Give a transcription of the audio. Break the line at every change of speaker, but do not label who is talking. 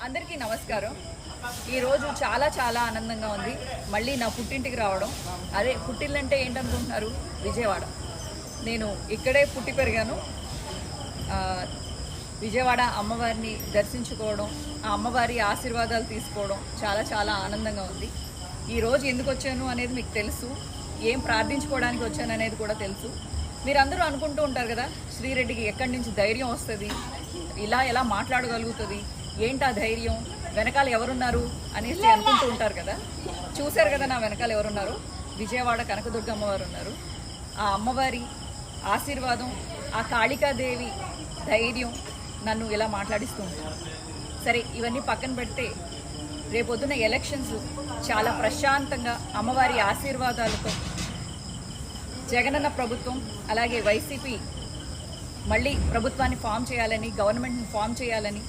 అందరికీ నమస్కారం. ఈరోజు చాలా చాలా ఆనందంగా ఉంది. మళ్ళీ నా పుట్టింటికి రావడం. అదే పుట్టిల్లంటే ఏంటనుకుంటున్నారు? విజయవాడ. నేను ఇక్కడే పుట్టి పెరిగాను. విజయవాడ అమ్మవారిని దర్శించుకోవడం, ఆ అమ్మవారి ఆశీర్వాదాలు తీసుకోవడం చాలా చాలా ఆనందంగా ఉంది. ఈరోజు ఎందుకు వచ్చాను అనేది మీకు తెలుసు, ఏం ప్రార్థించుకోవడానికి వచ్చాను అనేది కూడా తెలుసు. మీరందరూ అనుకుంటూ ఉంటారు కదా, శ్రీరెడ్డికి ఎక్కడి నుంచి ధైర్యం వస్తుంది, ఇలా ఎలా మాట్లాడగలుగుతుంది, ఏంటా ధైర్యం, వెనకాల ఎవరున్నారు అనేసి అనుకుంటూ ఉంటారు కదా. చూశారు కదా నా వెనకాల ఎవరున్నారు? విజయవాడ కనకదుర్గ అమ్మవారు ఉన్నారు. ఆ అమ్మవారి ఆశీర్వాదం, ఆ కాళికాదేవి ధైర్యం నన్ను ఇలా మాట్లాడిస్తూ ఉంటారు. సరే, ఇవన్నీ పక్కన పెడితే రేపొద్దున ఎలక్షన్స్ చాలా ప్రశాంతంగా అమ్మవారి ఆశీర్వాదాలతో జగనన్న ప్రభుత్వం అలాగే వైసీపీ మళ్ళీ ప్రభుత్వాన్ని ఫామ్ చేయాలని, గవర్నమెంట్ని ఫామ్ చేయాలని